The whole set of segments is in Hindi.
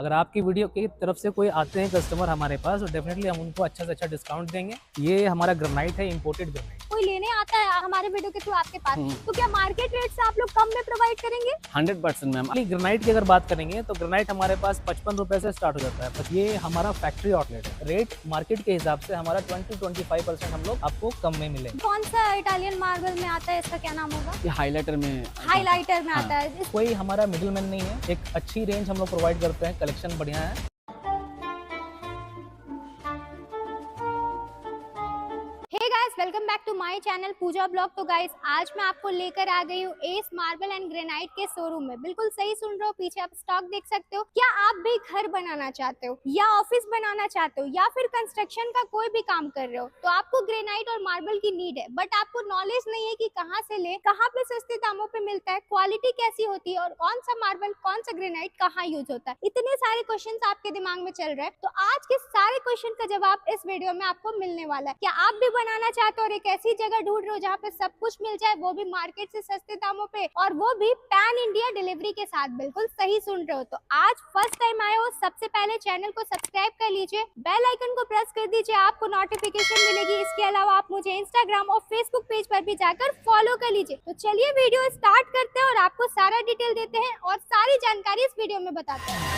अगर आपकी वीडियो की तरफ से कोई आते हैं कस्टमर हमारे पास तो डेफिनेटली हम उनको अच्छा से अच्छा डिस्काउंट देंगे। ये हमारा ग्रेनाइट है, इम्पोर्टेड ग्रेनाइट। कोई लेने आता है हमारे वीडियो के थ्रू आपके पास, तो क्या मार्केट रेट से आप लोग कम में प्रोवाइड करेंगे? 100% मैम। ग्रेनाइट की अगर बात करेंगे तो ग्रेनाइट हमारे पास 55 रुपए से स्टार्ट हो जाता है, बट ये हमारा फैक्ट्री आउटलेट है। रेट मार्केट के हिसाब से हमारा 20-25% हम लोग आपको कम में मिलेंगे। कौन सा इटालियन मार्बल में आता है, इसका क्या नाम होगा? ये हाइलाइटर में हाइलाइटर में आता है। कोई हमारा मिडिल मैन नहीं है, एक अच्छी रेंज हम लोग प्रोवाइड करते हैं, कलेक्शन बढ़िया है। Hey guys, welcome back to my channel Pooja blog. तो गाइस, आज मैं आपको लेकर आ गई हूँ एस मार्बल एंड ग्रेनाइट के शोरूम में। बिल्कुल सही सुन रहे हो, पीछे आप स्टॉक देख सकते हो। क्या आप भी घर बनाना चाहते हो या ऑफिस बनाना चाहते हो या फिर कंस्ट्रक्शन का कोई भी काम कर रहे हो, तो आपको ग्रेनाइट और मार्बल की नीड है, बट आपको नॉलेज नहीं है कि कहाँ से ले, कहाँ पे सस्ते दामों पे मिलता है, क्वालिटी कैसी होती है और कौन सा मार्बल कौन सा ग्रेनाइट कहाँ यूज होता है। इतने सारे क्वेश्चन आपके दिमाग में चल रहे हैं, तो आज के सारे क्वेश्चन का जवाब इस वीडियो में आपको मिलने वाला है। क्या आप भी बनाना चाहते हो और एक ऐसी जगह ढूंढ रहे हो जहाँ पे सब कुछ मिल जाए, वो भी मार्केट से सस्ते दामों पे, और वो भी पैन इंडिया डिलीवरी के साथ? बिल्कुल सही सुन रहे हो। तो आज फर्स्ट टाइम आए हो, सबसे पहले चैनल को सब्सक्राइब कर लीजिए, बेल आइकन को प्रेस कर दीजिए, आपको नोटिफिकेशन मिलेगी। इसके अलावा आप मुझे इंस्टाग्राम और फेसबुक पेज पर भी जाकर फॉलो कर लीजिए। तो चलिए वीडियो स्टार्ट करते हैं और आपको सारा डिटेल देते हैं और सारी जानकारी इस वीडियो में बताते हैं।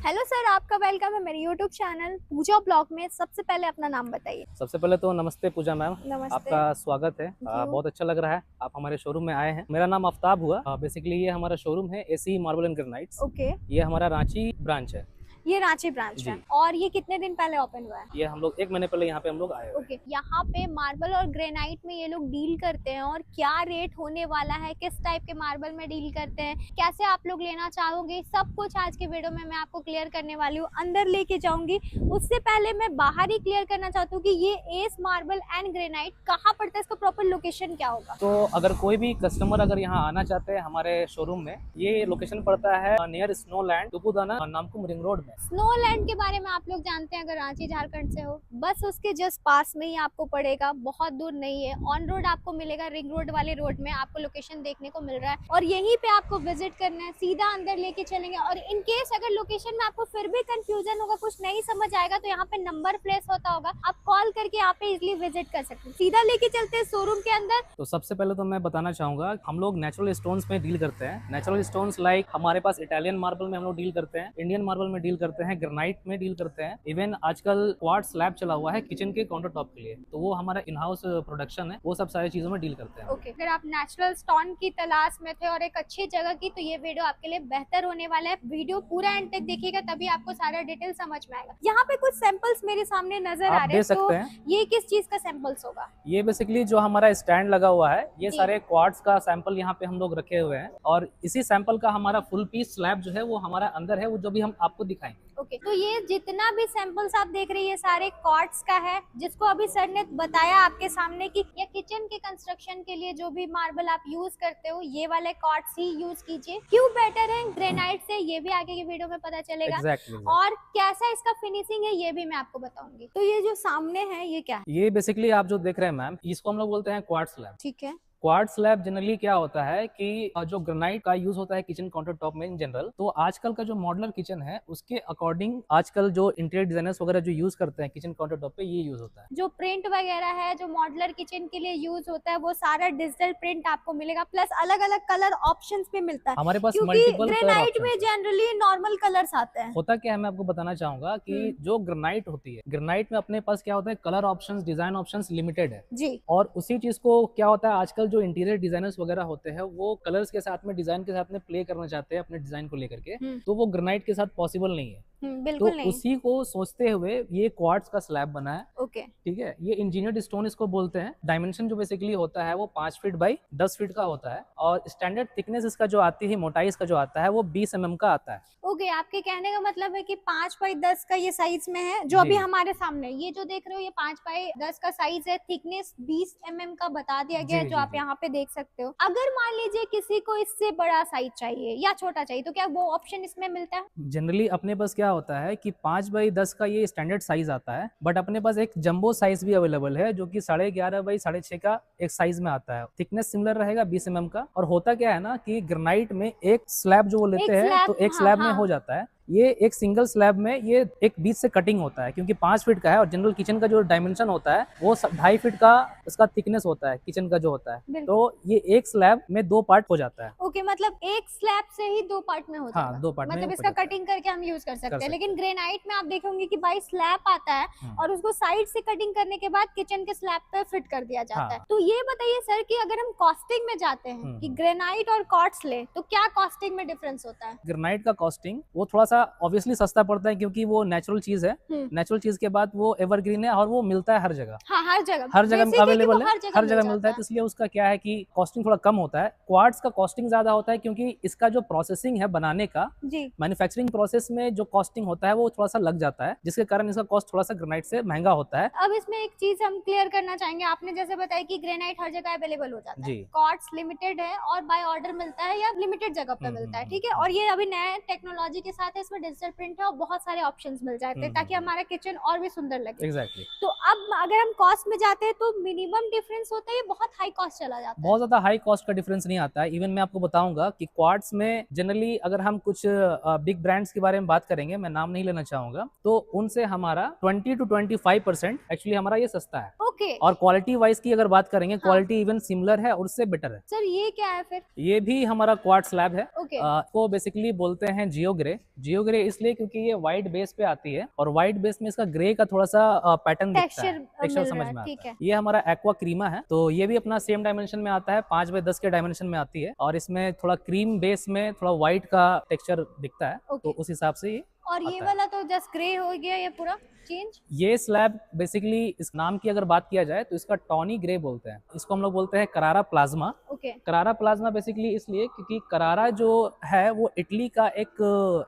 हेलो सर, आपका वेलकम है मेरे यूट्यूब चैनल पूजा ब्लॉग में। सबसे पहले अपना नाम बताइए। सबसे पहले तो नमस्ते पूजा मैम, नमस्ते। आपका स्वागत है। बहुत अच्छा लग रहा है आप हमारे शोरूम में आए हैं। मेरा नाम आफ्ताब हुआ। बेसिकली ये हमारा शोरूम है AC marble and granites. Okay, ये हमारा रांची ब्रांच है। ये रांची ब्रांच है। और ये कितने दिन पहले ओपन हुआ है? ये हम लोग 1 महीने पहले यहाँ पे हम लोग आए हुए हैं। ओके, यहाँ पे मार्बल और ग्रेनाइट में ये लोग डील करते हैं, और क्या रेट होने वाला है, किस टाइप के मार्बल में डील करते हैं, कैसे आप लोग लेना चाहोगे, सब कुछ आज के वीडियो में मैं आपको क्लियर करने वाली हूँ। अंदर लेके जाऊंगी, उससे पहले मैं बाहर ही क्लियर करना चाहती हूँ कि ये एस मार्बल एंड ग्रेनाइट कहाँ पड़ता है, इसका प्रॉपर लोकेशन क्या होगा। तो अगर कोई भी कस्टमर अगर यहाँ आना चाहते हैं हमारे शोरूम में, ये लोकेशन पड़ता है near Snowland, Tupudana, Namkum ring road में। स्नोलैंड के बारे में आप लोग जानते हैं, अगर रांची झारखंड से हो, बस उसके जस्ट पास में ही आपको पड़ेगा, बहुत दूर नहीं है। ऑन रोड आपको मिलेगा, रिंग रोड वाले रोड में आपको लोकेशन देखने को मिल रहा है, और यहीं पे आपको विजिट करना है। सीधा अंदर लेके चलेंगे, और इन केस अगर लोकेशन में आपको फिर भी कंफ्यूजन होगा, कुछ नहीं समझ आएगा, तो यहाँ पे नंबर प्लेस होता होगा, आप कॉल करके यहाँ पे इजिली विजिट कर सकते हैं। सीधा लेके चलते हैं शोरूम के अंदर। तो सबसे पहले तो मैं बताना चाहूंगा, हम लोग नेचुरल स्टोन्स में डील करते हैं। नेचुरल स्टोन्स लाइक हमारे पास इटालियन मार्बल में हम लोग डील करते हैं, इंडियन मार्बल में डील करते हैं, ग्रेनाइट में डील करते हैं। इवन आजकल क्वार्ट्ज स्लैब चला हुआ है किचन के काउंटर टॉप के लिए, तो वो हमारा इन हाउस प्रोडक्शन है, वो सब सारी चीजों में डील करते हैं। ओके, अगर आप नेचुरल स्टोन की तलाश में थे और एक अच्छी जगह की, तो ये वीडियो आपके लिए बेहतर होने वाला है। वीडियो पूरा एंड तक देखिएगा, तभी आपको सारा डिटेल समझ में आएगा। यहाँ पे कुछ सैंपल्स मेरे सामने नजर आ रहे हैं, तो ये किस चीज का सैंपल्स होगा? ये बेसिकली जो हमारा स्टैंड लगा हुआ है, ये सारे क्वार्ट्ज का सैंपल यहाँ पे हम लोग रखे हुए हैं, और इसी सैंपल का हमारा फुल पीस स्लैब जो है वो हमारा अंदर है, वो जो भी हम आपको दिखाएंगे। ओके, तो ये जितना भी सैंपल्स आप देख रहे हैं, ये सारे क्वार्ट्ज का है, जिसको अभी सर ने बताया आपके सामने कि या किचन के कंस्ट्रक्शन के लिए जो भी मार्बल आप यूज करते हो, ये वाले क्वार्ट्ज ही यूज कीजिए। क्यों बेटर है ग्रेनाइट से, ये भी आगे की वीडियो में पता चलेगा। Exactly. और कैसा इसका फिनिशिंग है, ये भी मैं आपको बताऊंगी। तो ये जो सामने है, ये क्या है? ये बेसिकली आप जो देख रहे हैं मैम, इसको हम लोग बोलते हैं क्वार्ट्ज स्लैब। ठीक है। क्वार्ट्ज स्लैब जनरली क्या होता है कि जो ग्रेनाइट का यूज होता है किचन काउंटर टॉप में इन जनरल, तो आजकल का जो मॉडुलर किचन है उसके अकॉर्डिंग आजकल जो इंटीरियर डिजाइनर्स वगैरह जो यूज करते हैं किचन काउंटर टॉप पे, ये यूज होता है। जो प्रिंट वगैरह है, जो मॉडुलर किचन के लिए यूज होता है, वो सारा डिजिटल प्रिंट आपको मिलेगा, प्लस अलग अलग कलर ऑप्शंस भी मिलता है हमारे पास क्योंकि मल्टीपल ग्रेनाइट में जनरली नॉर्मल कलर्स आते हैं। होता क्या है, मैं आपको बताना चाहूंगा कि जो ग्रेनाइट होती है, ग्रेनाइट में अपने पास क्या होता है, colour options, design options limited है जी। और उसी चीज को क्या होता है, आजकल जो इंटीरियर डिजाइनर्स वगैरह होते हैं वो कलर्स के साथ में, डिजाइन के साथ में प्ले करना चाहते हैं अपने डिजाइन को लेकर के, तो वो ग्रेनाइट के साथ पॉसिबल नहीं है। तो बिल्कुल नहीं। उसी को सोचते हुए ये क्वार्ट्स का स्लैब बना है। ओके ठीक है, ये इंजीनियर्ड स्टोन इसको बोलते हैं। डायमेंशन जो बेसिकली होता है वो 5 फीट बाई 10 फीट का होता है और स्टैंडर्ड थिकनेस इसका जो आती है, मोटाई इसका जो आता है वो 20 mm का आता है। ओके, आपके कहने का मतलब है कि 5x10 का ये साइज में है जो अभी जी। हमारे सामने है। ये जो देख रहे हो ये 5x10 का साइज है, थिकनेस 20 mm का बता दिया गया है जी, जो जी, आप जी। यहाँ पे देख सकते हो। अगर मान लीजिए किसी को इससे बड़ा साइज चाहिए या छोटा चाहिए तो क्या वो ऑप्शन इसमें मिलता है? जनरली अपने पास क्या होता है कि 5 बाई 10 का ये स्टैंडर्ड साइज आता है, बट अपने पास एक जंबो साइज भी अवेलेबल है जो कि 11.5 बाई 6.5 का एक साइज में आता है। थिकनेस सिमिलर रहेगा 20 mm का। और होता क्या है ना कि ग्रेनाइट में एक स्लैब जो वो लेते हैं स्लैब, तो एक हाँ, स्लैब में हाँ। हो जाता है। ये एक सिंगल स्लैब में ये एक बीच से कटिंग होता है क्योंकि 5 फीट का है और जनरल किचन का जो डायमेंशन होता है वो 2.5 फीट का उसका थिकनेस होता है किचन का जो होता है। बिल्कुल। तो ये एक स्लैब में 2 पार्ट हो जाता है। ओके, मतलब एक स्लैब से ही 2 पार्ट में हो जाएगा। हाँ, 2 पार्ट में मतलब हो इसका जाता है। कटिंग करके हम यूज कर सकते हैं। सकते लेकिन हैं। ग्रेनाइट में आप देखेंगे कि बाई स्लैब आता है और उसको साइड से कटिंग करने के बाद किचन के स्लैब पे फिट कर दिया जाता है। हाँ। तो ये बताइए सर कि अगर हम कॉस्टिंग में जाते हैं कि ग्रेनाइट और क्वार्ट्ज ले तो क्या कॉस्टिंग में डिफरेंस होता है? ग्रेनाइट का कॉस्टिंग वो थोड़ा सा ऑब्वियसली सस्ता पड़ता है क्योंकि वो नेचुरल चीज है। नेचुरल चीज के बाद वो एवरग्रीन है और वो मिलता है हर जगह। हाँ, हर जगह हर अवेलेबल है, हर जगह मिल मिलता है। जाता तो इसलिए उसका क्या है कि कॉस्टिंग थोड़ा कम होता है। क्वार्ट्ज का कॉस्टिंग ज्यादा होता है क्योंकि इसका जो प्रोसेसिंग है बनाने का, जी। मैन्युफैक्चरिंग प्रोसेस में जो कॉस्टिंग होता है वो थोड़ा सा लग जाता है, जिसके कारण इसका कॉस्ट थोड़ा सा ग्रेनाइट से महंगा होता है। अब इसमें एक चीज हम क्लियर करना चाहेंगे। आपने जैसे बताया कि ग्रेनाइट हर जगह अवेलेबल हो जाता है, जी। क्वार्ट्ज लिमिटेड है और बाय ऑर्डर मिलता है या लिमिटेड जगह पे मिलता है, ठीक है। और ये अभी नए टेक्नोलॉजी के साथ है, इसमें डिजिटल प्रिंट है और बहुत सारे ऑप्शंस मिल जाते हैं ताकि हमारा किचन और भी सुंदर लगे। एग्जैक्टली। तो अब अगर हम कॉस्ट में जाते हैं तो मिनिमम डिफरेंस होता है या बहुत हाई कॉस्ट चला जाता है? बहुत ज्यादा हाई कॉस्ट का डिफरेंस नहीं आता है। इवन मैं आपको बताऊंगा कि क्वार्ट्ज में जनरली अगर हम कुछ बिग ब्रांड्स के बारे में बात करेंगे, मैं नाम नहीं लेना चाहूंगा, तो उनसे हमारा 20 to 25% एक्चुअली हमारा ये सस्ता है। ओके। और क्वालिटी वाइज की अगर बात करेंगे, क्वालिटी इवन सिमिलर है और उससे बेटर है। सर ये क्या है फिर? ये भी हमारा क्वार्ट्ज स्लैब है। ओके। को बेसिकली बोलते हैं जियो ग्रे। जियो ग्रे इसलिए क्योंकि ये व्हाइट बेस पे आती है और व्हाइट बेस में इसका ग्रे का थोड़ा सा पैटर्न दिखता है, टेक्सचर समझ में ठीक आता है। है। ये हमारा एक्वा क्रीमा है, तो ये भी अपना सेम डायमेंशन में आता है, 5 बाय 10 के डायमेंशन में आती है और इसमें थोड़ा क्रीम बेस में थोड़ा व्हाइट का टेक्सचर दिखता है। तो उस हिसाब से ये और ये आता है। वाला तो जस्ट ग्रे हो गया, ये पूरा चेंज। ये स्लैब बेसिकली इस नाम की अगर बात किया जाए तो इसका टॉनी ग्रे बोलते हैं। इसको हम लोग बोलते हैं करारा प्लाज्मा। ओके। करारा प्लाज्मा बेसिकली इसलिए क्योंकि करारा जो है वो इटली का एक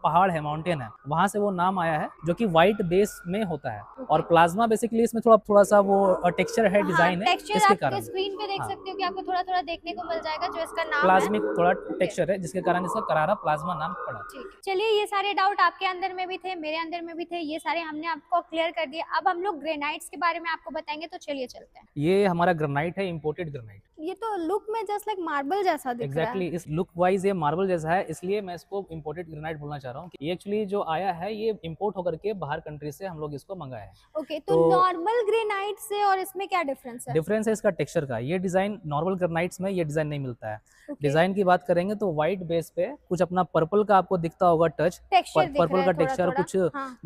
पहाड़ है, माउंटेन है, वहां से वो नाम आया है, जो कि व्हाइट बेस में होता है। और प्लाज्मा बेसिकली इसमें थोड़ा थोड़ा सा वो टेक्सचर है, डिजाइन है, टेक्सचर इसके आप कारण स्क्रीन पे देख हाँ। सकते हो कि आपको थोड़ा थोड़ा देखने को मिल जाएगा जो इसका नाम है। प्लाज्मिक थोड़ा टेक्सचर है जिसके कारण इसका करारा प्लाज्मा नाम पड़ा। ठीक है। चलिए, ये सारे डाउट आपके अंदर में भी थे, मेरे अंदर में भी थे, ये सारे हमने आपको क्लियर कर दिए। अब हम लोग ग्रेनाइट्स के बारे में आपको बताएंगे, तो चलिए चलते हैं। ये हमारा ग्रेनाइट है, इम्पोर्टेड ग्रेनाइट। ये तो लुक में जस्ट लाइक मार्बल जैसा दिख रहा है। एग्जैक्टली, इस लुक वाइज ये मार्बल जैसा है, इसलिए मैं इसको इम्पोर्टेड ग्रेनाइट बोलना चाह रहा हूँ। ये एक्चुअली जो आया है ये इम्पोर्ट होकर के बाहर कंट्री से हम लोग इसको मंगाया है। ओके, तो नॉर्मल ग्रेनाइट से और इसमें क्या डिफरेंस है? डिफरेंस है इसका टेक्सचर का। ये डिजाइन नॉर्मल ग्रेनाइट्स में ये डिजाइन नहीं मिलता है। डिजाइन की बात करेंगे तो व्हाइट बेस पे कुछ अपना पर्पल का आपको दिखता होगा टच, पर्पल का टेक्सचर, कुछ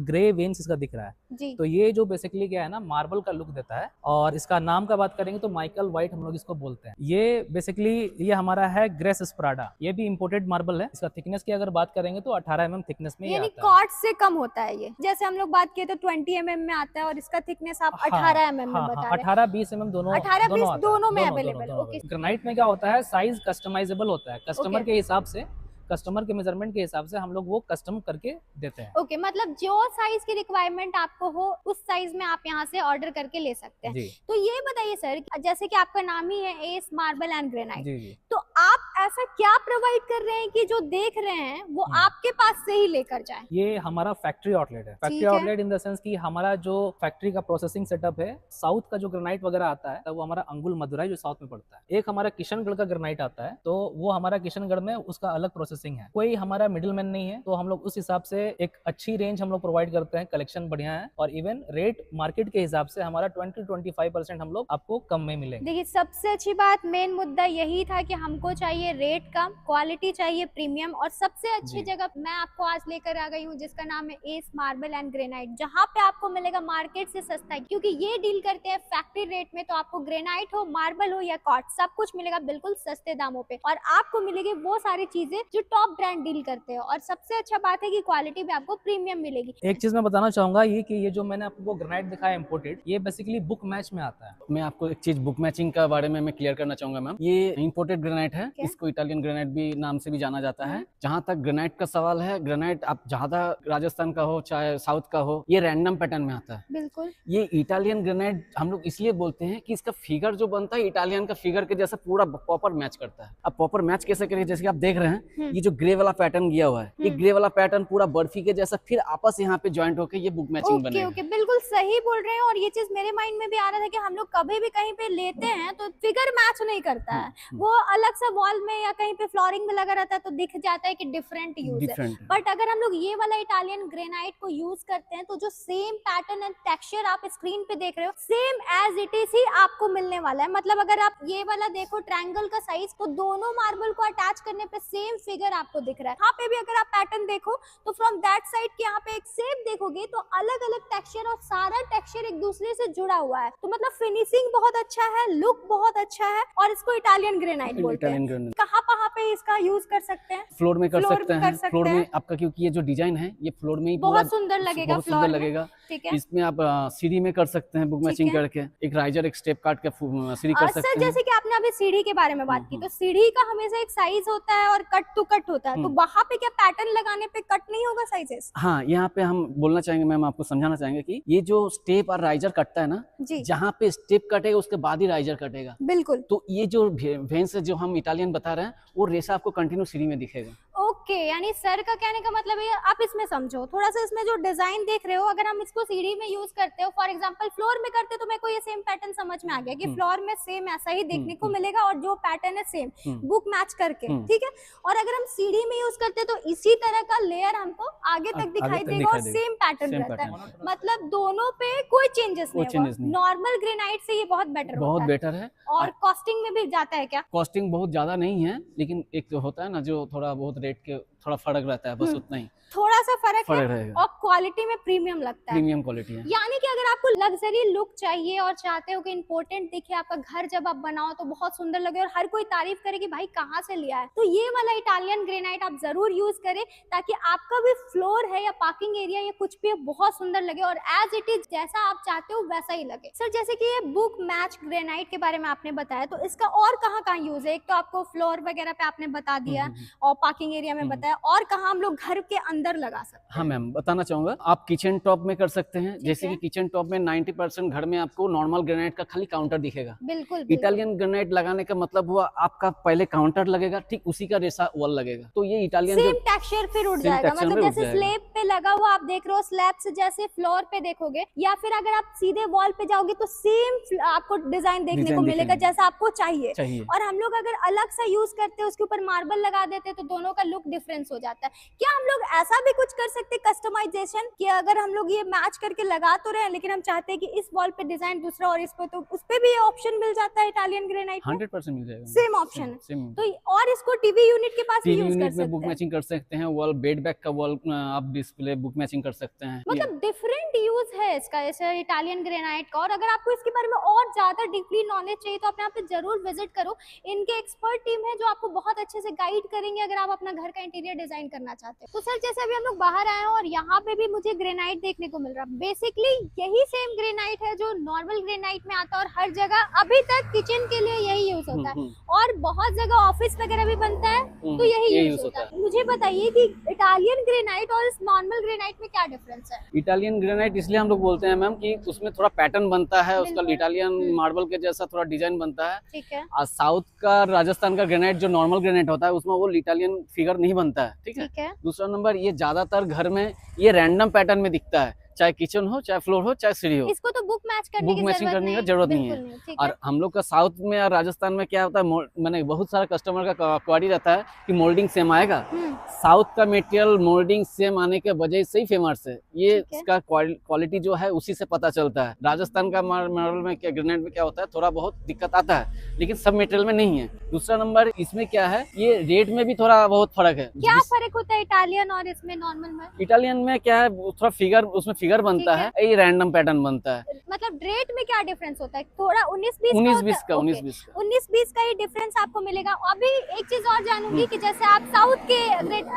ग्रे वेन्स इसका दिख रहा है। जी। तो ये जो बेसिकली क्या है ना, मार्बल का लुक देता है। और इसका नाम का बात करेंगे तो माइकल व्हाइट हम लोग इसको बोलते हैं। ये बेसिकली ये हमारा है ग्रेस स्प्राडा। ये भी इम्पोर्टेड मार्बल है। इसका थिकनेस की अगर बात करेंगे तो 18 mm थिकनेस में ये यानी आता है। क्वार्ट्ज से कम होता है ये। जैसे हम लोग बात किए तो 20 mm में आता है और इसका थिकनेस आप 18 mm में बता रहे हैं। 18-20 mm दोनों 18-20 दोनों में अवेलेबल। ओके। ग्रेनाइट में क्या होता है, साइज कस्टमाइजेबल होता है। कस्टमर के हिसाब से, कस्टमर के मेजरमेंट के हिसाब से हम लोग वो कस्टम करके देते हैं। ओके, मतलब जो साइज की रिक्वायरमेंट आपको हो उस साइज में आप यहाँ से ऑर्डर करके ले सकते हैं। जी। तो ये बताइए सर, जैसे कि आपका नाम ही है एस मार्बल एंड ग्रेनाइट, जी जी। तो आप ऐसा क्या प्रोवाइड कर रहे हैं कि जो देख रहे हैं वो आपके पास से ही लेकर जाए? ये हमारा फैक्ट्री आउटलेट है। Factory outlet in the sense कि हमारा जो फैक्ट्री का प्रोसेसिंग सेटअप है, साउथ का जो ग्रेनाइट वगैरह आता है वो हमारा अंगुल मदुराई जो साउथ में पड़ता है। एक हमारा किशनगढ़ का ग्रेनाइट आता है, तो वो हमारा किशनगढ़ में उसका अलग प्रोसेसिंग है। कोई हमारा मिडिल मैन नहीं है, तो हम लोग उस हिसाब से एक अच्छी रेंज हम लोग प्रोवाइड करते हैं। कलेक्शन बढ़िया है और इवन रेट मार्केट के हिसाब से हमारा 20-25% हम लोग आपको कम में मिलेंगे। देखिए, सबसे अच्छी बात, मेन मुद्दा यही था कि हमको चाहिए चाहिए रेट कम, क्वालिटी चाहिए प्रीमियम, और सबसे अच्छी जी। जगह मैं आपको आज लेकर आ गई हूँ जिसका नाम है एस मार्बल एंड ग्रेनाइट, जहाँ पे आपको मिलेगा मार्केट से सस्ता है, क्योंकि ये डील करते हैं फैक्ट्री रेट में। तो आपको ग्रेनाइट हो, मार्बल हो या कॉट, सब कुछ मिलेगा बिल्कुल सस्ते दामों पे, और आपको मिलेगी वो सारी चीजें जो टॉप ब्रांड डील करते हैं। और सबसे अच्छा बात है कि क्वालिटी भी आपको प्रीमियम मिलेगी। एक चीज मैं बताना चाहूंगा ये कि ये जो मैंने आपको ग्रेनाइट दिखाया इम्पोर्टेड, ये बेसिकली बुक मैच में आता है। मैं आपको एक चीज बुक मैचिंग का बारे में मैं क्लियर करना चाहूंगा मैम। ये इंपोर्टेड ग्रेनाइट है, क्या? इसको इटालियन ग्रेनाइट भी नाम से भी जाना जाता है। जहाँ तक ग्रेनाइट का सवाल है, ग्रेनाइट आप ज्यादा राजस्थान का हो चाहे साउथ का हो, ये रैंडम पैटर्न में आता है। बिल्कुल ये इटालियन ग्रेनाइट हम लोग इसलिए बोलते हैं कि इसका फिगर जो बनता है इटालियन का फिगर के जैसा पूरा प्रॉपर मैच करता है। अब प्रॉपर मैच कैसे करें, जैसे कि आप देख रहे हैं ये जो ग्रे वाला पैटर्न गया हुआ है, ये ग्रे वाला पैटर्न पूरा बर्फी के जैसा फिर आपस यहाँ पे ज्वाइंट होकर ये बुक मैचिंग ओके बनेगा। ओके, बिल्कुल सही बोल रहे हैं। और ये चीज मेरे माइंड में भी आ रहा था कि हम लोग कभी भी कहीं पे लेते हैं तो फिगर मैच नहीं करता है, वो अलग सा वॉल में या कहीं पे फ्लोरिंग में लगा रहता है तो दिख जाता है कि डिफरेंट यूज है। डिफरेंट बट अगर हम लोग ये वाला इटालियन ग्रेनाइट को यूज करते हैं तो जो सेम पैटर्न एंड टेक्सचर आप स्क्रीन पे देख रहे हो, सेम एज इट इज ही आपको मिलने वाला है। मतलब अगर आप ये वाला देखो ट्रायंगल का साइज, तो दोनों मार्बल को अटैच करने पे सेम फिगर आपको दिख रहा है। यहाँ पे भी अगर आप पैटर्न देखो तो फ्रॉम दैट साइड के यहाँ पे एक सेम देखोगे तो अलग अलग टेक्सचर, और सारा टेक्सचर एक दूसरे से जुड़ा हुआ है। तो मतलब फिनिशिंग बहुत अच्छा है, लुक बहुत अच्छा है, और इसको इटालियन ग्रेनाइट बोलते हैं। इटालियन ग्रेनाइट कहाँ पे इसका यूज कर सकते हैं? फ्लोर में कर फ्लोर सकते में हैं। कर सकते फ्लोर हैं। में आपका, क्योंकि ये जो डिजाइन है ये फ्लोर में ही बहुत सुंदर लगेगा बहुत फ्लोर सुंदर में। लगेगा। ठीक है। इसमें आप सीढ़ी में कर सकते हैं बुक ठीक मैचिंग है। करके, एक राइजर एक स्टेप काट के सीढ़ी कर सकते सर हैं। जैसे कि आपने अभी सीढ़ी के बारे में बात की, तो सीढ़ी का हमेशा एक साइज होता है और कट टू कट होता है, तो वहां पे क्या पैटर्न लगाने पे कट नहीं होगा साइजेस? हाँ, यहाँ पे हम बोलना चाहेंगे मैम, आपको समझाना चाहेंगे कि ये जो स्टेप और राइजर कटता है ना, जी जहाँ पे स्टेप कटेगा उसके बाद ही राइजर कटेगा। बिल्कुल। तो ये जो वेन्स जो हम इटालियन बता रहे हैं वो रेशा आपको कंटिन्यू सीढ़ी में दिखेगा। ओके, यानी सर का कहने का मतलब है, आप इसमें समझो थोड़ा सा, इसमें जो डिजाइन देख रहे हो, अगर हम इसको सीढ़ी में यूज करते हो, फॉर एग्जांपल फ्लोर में करते तो मेरे को ये सेम पैटर्न समझ में आ गया कि फ्लोर में सेम ऐसा ही देखने को मिलेगा, और जो पैटर्न है सेम बुक मैच करके, ठीक है। और अगर हम सीढ़ी में यूज करते तो इसी तरह का लेयर हमको आगे तक दिखाई देगा और सेम पैटर्न रहता है। मतलब दोनों पे कोई चेंजेस नहीं। नॉर्मल ग्रेनाइट से ये बहुत बेटर बहुत होता है। बेटर है। और कॉस्टिंग में भी जाता है क्या? कॉस्टिंग बहुत ज्यादा नहीं है, लेकिन एक तो होता है ना जो थोड़ा बहुत रेट के थोड़ा फर्क रहता है, बस उतना ही थोड़ा सा फर्क है, रहेगा। और क्वालिटी में प्रीमियम लगता है। प्रीमियम क्वालिटी है। यानी कि अगर आपको लग्जरी लुक चाहिए और चाहते हो कि इंपोर्टेंट दिखे आपका घर, जब आप बनाओ तो बहुत सुंदर लगे और हर कोई तारीफ करे कि भाई कहाँ से लिया है, तो ये वाला इटालियन ग्रेनाइट आप जरूर यूज करें, ताकि आपका भी फ्लोर है या पार्किंग एरिया या कुछ भी बहुत सुंदर लगे और एज इट इज जैसा आप चाहते हो वैसा ही लगे। सर जैसे कि ये बुक मैच ग्रेनाइट के बारे में आपने बताया, तो इसका और कहाँ यूज है? एक तो आपको फ्लोर वगैरह पे आपने बता दिया और पार्किंग एरिया में बताया, और कहाँ हम लोग घर के अंदर लगा सकते हैं? हाँ मैम, बताना चाहूंगा, आप किचन टॉप में कर सकते हैं। जैसे कि किचन टॉप में 90% घर में आपको नॉर्मल ग्रेनाइट का खाली काउंटर दिखेगा। बिल्कुल। इटालियन ग्रेनाइट लगाने का मतलब हुआ आपका पहले काउंटर लगेगा, ठीक उसी का रेशा वॉल लगेगा, तो ये इटालियन सेम टेक्सचर फिर उड़ जाएगा। मतलब जैसे स्लैब पे लगा हुआ आप देख रहे हो, स्लैब से जैसे फ्लोर पे देखोगे, या फिर अगर आप सीधे वॉल पे जाओगे तो सेम आपको डिजाइन देखने को मिलेगा जैसा आपको चाहिए। और हम लोग अगर अलग सा यूज करते हैं, उसके ऊपर मार्बल लगा देते हैं, तो दोनों का लुक डिफरेंस हो जाता है। क्या हम लोग ऐसा भी कुछ कर सकते हैं कस्टमाइजेशन, कि अगर हम लोग ये मैच करके लगा तो रहे हैं लेकिन हम चाहते हैं कि इस वॉल पे डिजाइन दूसरा और इस पे, तो उस पे भी ये ऑप्शन मिल जाता है इटालियन ग्रेनाइट में? 100% मिल जाएगा। सेम ऑप्शन है। तो और इसको टीवी यूनिट के पास भी यूज कर सकते हैं। बुक मैचिंग कर सकते हैं, वॉल बेड बैक का वॉल आप डिस्प्ले बुक मैचिंग कर सकते हैं। मतलब डिफरेंट यूज है इसका, ऐसे इटालियन ग्रेनाइट का। और अगर आपको इसके बारे में और ज्यादा डीपली नॉलेज चाहिए तो आप यहाँ पे जरूर विजिट करो। इनके एक्सपर्ट टीम है जो आपको बहुत अच्छे से गाइड करेंगे अगर आप अपना घर का इंटीरियर डिजाइन करना चाहते हैं। तो सर जैसे अभी हम लोग बाहर आए हैं और यहाँ पे भी मुझे ग्रेनाइट देखने को मिल रहा है। बेसिकली यही सेम ग्रेनाइट है जो नॉर्मल ग्रेनाइट में आता है, और हर जगह अभी तक किचन के लिए यही यूज होता है, और बहुत जगह ऑफिस वगैरह भी बनता है तो यही यूज होता है। मुझे बताइए कि इटालियन ग्रेनाइट और इस नॉर्मल ग्रेनाइट में क्या डिफरेंस है? इटालियन ग्रेनाइट इसलिए हम लोग बोलते हैं मैम कि उसमें थोड़ा पैटर्न बनता है, उसका इटालियन मार्बल के जैसा थोड़ा डिजाइन बनता है। ठीक है। और साउथ का, राजस्थान का ग्रेनाइट जो नॉर्मल ग्रेनाइट होता है उसमें वो इटालियन फिगर नहीं बनता है। ठीक है। ठीक है। दूसरा नंबर, ये ज्यादातर घर में ये रैंडम पैटर्न में दिखता है, चाहे किचन हो, चाहे फ्लोर हो, चाहे सीढ़ी हो। इसको तो बुक मैच करने बुक की मैचिंग करने की जरूरत नहीं है। बिल्कुल ठीक और हम लोग का साउथ में और राजस्थान में क्या होता है, मैंने बहुत सारा कस्टमर का क्वारी रहता है कि मोल्डिंग सेम आएगा। साउथ का मटेरियल मोल्डिंग सेम आने के वजह से ही फेमस है। ये ठीक है। इसका क्वालिटी जो है उसी से पता चलता है। राजस्थान का मार्बल में क्या, ग्रेनाइट में क्या होता है, थोड़ा बहुत दिक्कत आता है, लेकिन सब मटेरियल में नहीं है। दूसरा नंबर इसमें क्या है, ये रेट में भी थोड़ा बहुत फर्क है। क्या फर्क होता है इटालियन और इसमें नॉर्मल में? इटालियन में क्या है, थोड़ा फिगर, उसमें फिगर बनता ठीक है, ये रैंडम पैटर्न बनता है। मतलब रेट में क्या डिफरेंस होता है? थोड़ा 19-20 19-20 का 19-20 का 19-20 का ही डिफरेंस आपको मिलेगा। अभी एक चीज और जानूंगी कि जैसे आप साउथ के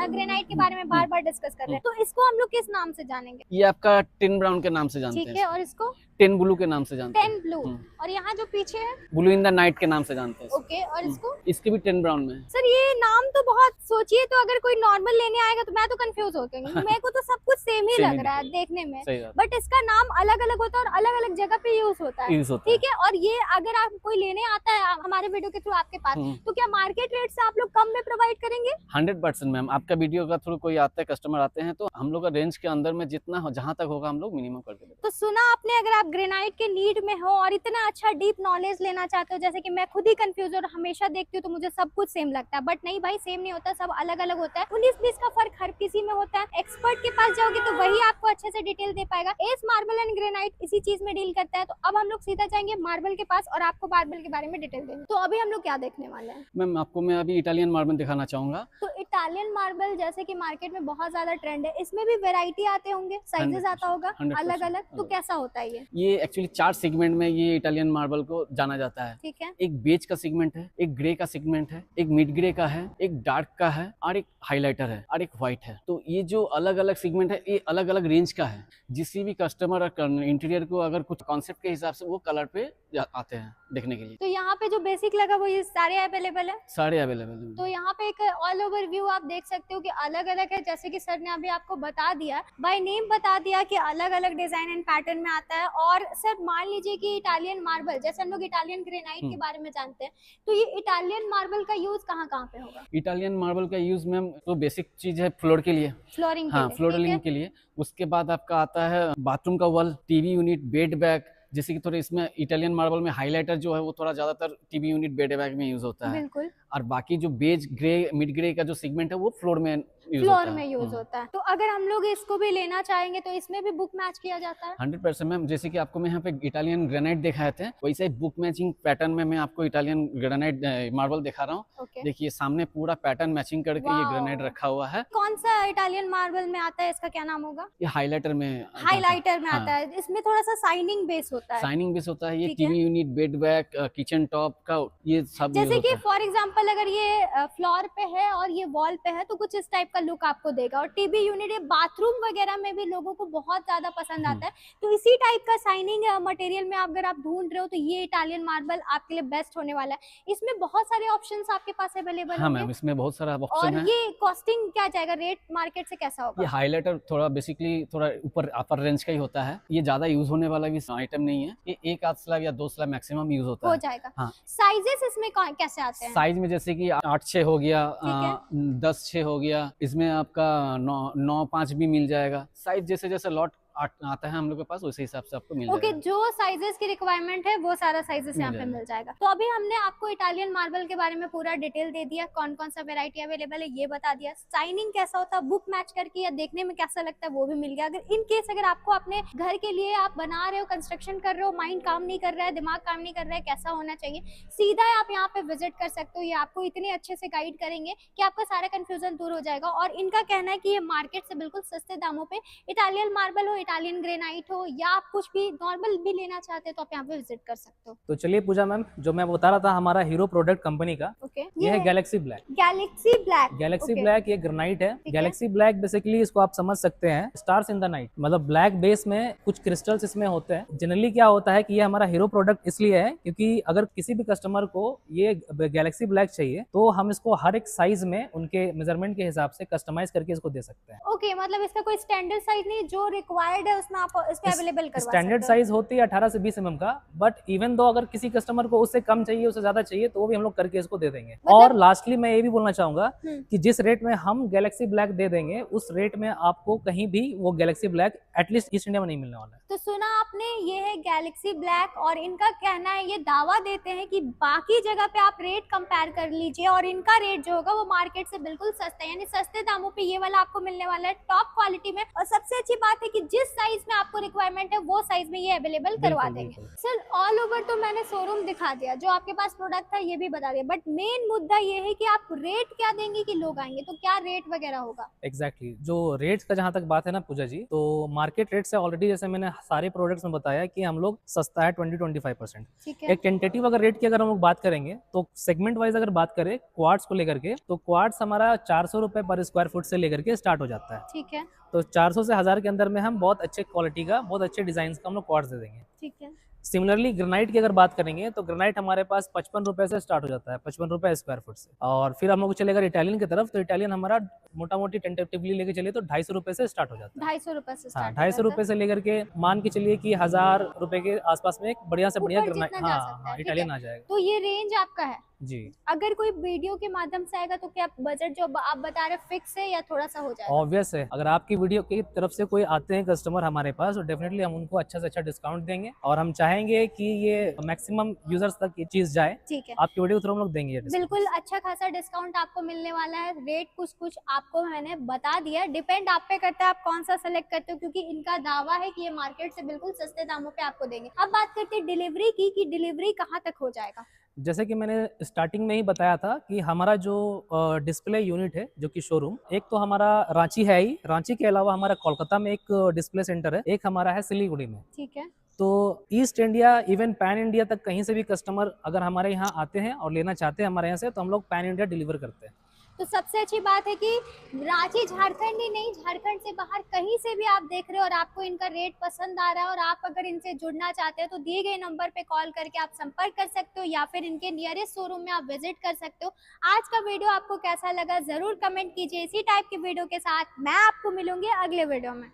ग्रेनाइट के बारे में बार बार डिस्कस कर रहे हैं, तो इसको हम लोग किस नाम से जानेंगे? ये आपका टिन ब्राउन के नाम से जानते ठीक हैं। है, और इसको टेन ब्लू के नाम से जानते हैं। 10 ब्लू। और यहाँ जो पीछे है ब्लू इन द नाइट के नाम से जानते हैं। ओके, और इसको? इसके भी 10 ब्राउन में है। सर ये नाम तो बहुत, सोचिए तो अगर कोई नॉर्मल लेने आएगा तो मैं तो कंफ्यूज हो जाऊंगी। मेरे को तो सब कुछ सेम ही Same लग ही रहा है दिखेगा। देखने में, सही बात। बट इसका नाम अलग अलग होता है और अलग अलग जगह पे यूज होता है। यूज होता है। ठीक है, और ये अगर आप कोई लेने आता है हमारे वीडियो के थ्रू आपके पास, तो क्या मार्केट रेट से आप लोग कम में प्रोवाइड करेंगे? 100% मैम। आपका वीडियो का थ्रू कोई आता है, कस्टमर आते हैं, तो हम लोग का रेंज के अंदर में जितना हो, जहाँ तक होगा हम लोग मिनिमम करके देते हैं। तो सुना आपने, अगर आप ग्रेनाइट के नीड में हो और इतना अच्छा डीप नॉलेज लेना चाहते हो, जैसे कि मैं खुद ही कंफ्यूज और हमेशा देखती हूँ तो मुझे सब कुछ सेम लगता है, बट नहीं भाई, सेम नहीं होता, सब अलग अलग होता है। 19-20 का फर्क हर किसी में होता है। एक्सपर्ट के पास जाओगे तो वही आपको अच्छे से डिटेल दे पाएगा। एस मार्बल एंड ग्रेनाइट इसी चीज में डील करता है। तो अब हम लोग सीधा जाएंगे मार्बल के पास और आपको मार्बल के बारे में डिटेल देंगे। तो अभी हम लोग क्या देखने वाले हैं? मैम आपको मैं अभी इटालियन मार्बल दिखाना चाहूंगा। तो इटालियन मार्बल जैसे कि मार्केट में बहुत ज्यादा ट्रेंड है, इसमें भी वेराइटी आते होंगे, साइजेस आता होगा 100% अलग अलग, तो कैसा होता है ये? ये एक्चुअली 4 सेगमेंट में ये इटालियन मार्बल को जाना जाता है। ठीक है, एक बेज का सेगमेंट है, एक ग्रे का सेगमेंट है, एक मिड ग्रे का है, एक डार्क का है, और एक हाइलाइटर है, और एक व्हाइट है। तो ये जो अलग अलग सेगमेंट है, ये अलग अलग रेंज का है। जिसी भी कस्टमर इंटीरियर को अगर कुछ कॉन्सेप्ट के हिसाब से वो कलर पे आते हैं देखने के लिए। तो यहाँ पे जो बेसिक लगा वो ये सारे अवेलेबल है? सारे अवेलेबल हैं। तो यहाँ पे एक ऑल ओवर व्यू आप देख सकते हो कि अलग अलग है, जैसे कि सर ने अभी आपको बता दिया, बाय नेम बता दिया कि अलग अलग डिजाइन एंड पैटर्न में आता है। और सर मान लीजिए कि इटालियन मार्बल, जैसे हम लोग इटालियन ग्रेनाइट के बारे में जानते हैं, तो ये इटालियन मार्बल का यूज कहाँ कहाँ पे होगा? इटालियन मार्बल का यूज मैम तो बेसिक चीज है फ्लोर के लिए, फ्लोरिंग हाँ फ्लोरिंग के लिए। उसके बाद आपका आता है बाथरूम का wall, TV unit, bed bag. जैसे कि थोड़े इसमें इटालियन मार्बल में हाइलाइटर जो है वो थोड़ा ज्यादातर टीवी यूनिट, बेड बैग में यूज होता है। बिल्कुल। और बाकी जो बेज, ग्रे, मिड ग्रे का जो सेगमेंट है वो फ्लोर में यूज फ्लोर होता है। में यूज होता है। तो अगर हम लोग इसको भी लेना चाहेंगे तो इसमें भी बुक मैच किया जाता है? 100% मैम। जैसे कि आपको मैं यहाँ पे इटालियन ग्रेनाइट दिखाए थे, वैसे ही बुक मैचिंग पैटर्न में मैं आपको इटालियन ग्रेनाइट मार्बल दिखा रहा हूँ। ओके, देखिए सामने पूरा पैटर्न मैचिंग करके ये वाओ। ग्रेनाइट रखा हुआ है। कौन सा इटालियन मार्बल में आता है, इसका क्या नाम होगा? ये हाइलाइटर में हाइलाइटर में हाँ। आता है। इसमें थोड़ा सा शाइनिंग बेस होता है। शाइनिंग बेस होता है। ये ठीक है। TV unit, bed bag, kitchen top का ये सब यूज जैसे होता कि है। फॉर एग्जांपल अगर ये फ्लोर पे है और ये वॉल पे है तो कुछ इस टाइप का लुक आपको देगा। और टीवी यूनिट, बाथरूम वगैरह में भी लोगों को बहुत ज्यादा पसंद आता है। तो इसी टाइप का शाइनिंग मटेरियल में अगर आप ढूंढ रहे हो तो ये इटालियन मार्बल आपके लिए बेस्ट होने वाला है। इसमें बहुत सारे ऑप्शंस आपके पास अवेलेबल हाँ होंगे। मैम, इसमें बहुत सारा और ऑप्शन है। ये कॉस्टिंग क्या जाएगा, रेट मार्केट से कैसा ये होगा? हाइलाइटर थोड़ा बेसिकली थोड़ा ऊपर अपर रेंज का ही होता है। ये ज्यादा यूज होने वाला भी आइटम नहीं है। ये एक आध स्लैब या 2 स्लैब मैक्सिमम यूज होता हो है। जाएगा। हाँ। साइजेस इसमें कैसे आते हैं? साइज में जैसे कि 8-6 हो गया, ठीक 10-6 हो गया, इसमें आपका 9-5 भी मिल जाएगा। साइज जैसे जैसे लॉट आता है हम लोग के पास, उसी हिसाब से आपको मिल ओके, जाएगा। जो साइजेस की रिक्वायरमेंट है वो सारा साइजेस मिल यहाँ पे जाएगा। मिल जाएगा। तो अभी हमने आपको इटालियन मार्बल के बारे में पूरा डिटेल दे दिया, कौन कौन सा वेरायटी अवेलेबल है ये बता दिया, शाइनिंग कैसा होता है, बुक मैच करके या देखने में कैसा लगता है वो भी मिल गया। अगर इन केस अगर आपको अपने घर के लिए आप बना रहे हो, कंस्ट्रक्शन कर रहे हो, माइंड काम नहीं कर रहा है, दिमाग काम नहीं कर रहा है कैसा होना चाहिए, सीधा आप यहाँ पे विजिट कर सकते हो। ये आपको इतने अच्छे से गाइड करेंगे कि आपका सारा कंफ्यूजन दूर हो जाएगा। और इनका कहना है कि ये मार्केट से बिल्कुल सस्ते दामों पे इटालियन मार्बल हो, इटालियन ग्रेनाइट हो, या आप कुछ भी नॉर्मल भी लेना चाहते हो तो आप यहाँ पे विजिट कर सकते हो। तो चलिए पूजा मैम, जो मैं बता रहा था हमारा हीरो प्रोडक्ट कंपनी का, ओके, ये है Galaxy black. Galaxy black. Galaxy Okay. Black ये ग्रेनाइट है। है। गैलेक्सी ब्लैक बेसिकली इसको आप समझ सकते हैं स्टार्स इन द नाइट, मतलब ब्लैक बेस में कुछ क्रिस्टल्स इसमें होते हैं। जनरली क्या होता है कि ये हमारा हीरो प्रोडक्ट इसलिए है क्योंकि अगर किसी भी कस्टमर को ये गैलेक्सी ब्लैक चाहिए तो हम इसको हर एक साइज में उनके मेजरमेंट के हिसाब से कस्टमाइज करके इसको दे सकते हैं। ओके, मतलब इसका कोई स्टैंडर्ड साइज नहीं, जो रिक्वायर्ड है उसमें आप इस पे अवेलेबल करवा सकते स्टैंडर्ड हो। साइज होती है 18 से 20 mm का, बट इवन दो अगर किसी कस्टमर को उससे कम चाहिए, उससे ज्यादा चाहिए, तो वो भी हम लोग करके इसको दे देंगे। मतलब- और लास्टली मैं ये भी बोलना चाहूंगा हम्म। कि जिस रेट में हम गैलेक्सी ब्लैक दे देंगे, उस रेट में आपको कहीं भी वो Galaxy black at least east India में नहीं मिलने वाला है। तो सुना आपने, ये है गैलेक्सी ब्लैक और इनका कहना है, ये दावा देते हैं कि बाकी जगह पे आप रेट कंपेयर कर लीजिए और इनका रेट जो होगा वो मार्केट से बिल्कुल सस्ता है, यानी सस्ते दामों पे ये वाला आपको मिलने वाला है टॉप क्वालिटी में। और सबसे अच्छी बात है कि जिस साइज में आपको रिक्वायरमेंट है वो साइज में ये अवेलेबल करवा बिल्कुल, देंगे। बिल्कुल। सर ऑल ओवर तो मैंने शोरूम दिखा दिया, जो आपके पास प्रोडक्ट था ये भी बता दिया, बट मेन मुद्दा ये है कि आप रेट क्या देंगे कि लोग आएंगे, तो क्या रेट वगैरह होगा? एग्जैक्टली जो रेट्स का जहां तक बात है ना पूजा जी, तो मार्केट रेट से ऑलरेडी जैसे मैंने सारे प्रोडक्ट्स में बताया कि हम लोग सस्ता है 20-25%। ठीक है। एक टेंटेटिव अगर रेट की अगर हम लोग बात करेंगे तो सेगमेंट वाइज अगर बात करें क्वार्ट्स को लेकर के, तो क्वार्ट्स हमारा 400 रुपए पर स्क्वायर फुट से लेकर के स्टार्ट हो जाता है। ठीक है। तो 400 से 1000 के अंदर में हम बहुत अच्छे क्वालिटी का, बहुत अच्छे डिजाइन का हम लोग क्वार्ट्स दे देंगे। ठीक है। सिमिलरली ग्रेनाइट की अगर बात करेंगे तो ग्रेनाइट हमारे पास 55 रुपए से स्टार्ट हो जाता है, 55 रुपए स्क्वायर फुट से। और फिर हम लोग चले अगर इटालियन की तरफ, तो इटालियन हमारा मोटा मोटी टेंटेटिवली लेके चले तो 250 रुपए से स्टार्ट हो जाता है। 250 रुपए से हाँ, स्टार्ट 250 रुपए से लेकर के मान के चलिए कि 1000 रुपए के आसपास में एक बढ़िया से बढ़िया ऊपर ग्रेनाइट, जितना जा हाँ सकता है, हाँ, ठीक इटालियन है। आ जाएगा तो ये रेंज आपका है। जी। अगर कोई वीडियो के माध्यम से आएगा तो क्या बजट जो आप बता रहे फिक्स है या थोड़ा सा हो जाएगा? ऑब्वियस है, अगर आपकी वीडियो की तरफ से कोई आते हैं कस्टमर हमारे पास, तो डेफिनेटली हम उनको अच्छा से अच्छा डिस्काउंट देंगे और हम चाहेंगे कि ये मैक्सिमम यूजर्स तक ये चीज जाए। ठीक है। आपकी वीडियो के थ्रू हम लोग देंगे ये discount। बिल्कुल अच्छा खासा डिस्काउंट आपको मिलने वाला है। रेट कुछ कुछ आपको मैंने बता दिया, डिपेंड आप पे करता है आप कौन सा सेलेक्ट करते हो, क्योंकि इनका दावा है कि ये मार्केट से बिल्कुल सस्ते दामों पे आपको देंगे। अब बात करते हैं डिलीवरी की, कि डिलीवरी कहाँ तक हो जाएगा? जैसे कि मैंने स्टार्टिंग में ही बताया था कि हमारा जो डिस्प्ले यूनिट है, जो कि शोरूम, एक तो हमारा रांची है ही, रांची के अलावा हमारा कोलकाता में एक डिस्प्ले सेंटर है, एक हमारा है सिलीगुड़ी में। ठीक है। तो east India even pan India तक कहीं से भी कस्टमर अगर हमारे यहाँ आते हैं और लेना चाहते हैं हमारे यहाँ से, तो हम लोग पैन इंडिया डिलीवर करते हैं। तो सबसे अच्छी बात है कि रांची झारखंड ही नहीं, झारखंड से बाहर कहीं से भी आप देख रहे हो और आपको इनका रेट पसंद आ रहा है और आप अगर इनसे जुड़ना चाहते हो, तो दिए गए नंबर पे कॉल करके आप संपर्क कर सकते हो या फिर इनके नियरेस्ट शोरूम में आप विजिट कर सकते हो। आज का वीडियो आपको कैसा लगा जरूर कमेंट कीजिए। इसी टाइप की वीडियो के साथ मैं आपको मिलूंगी अगले वीडियो में।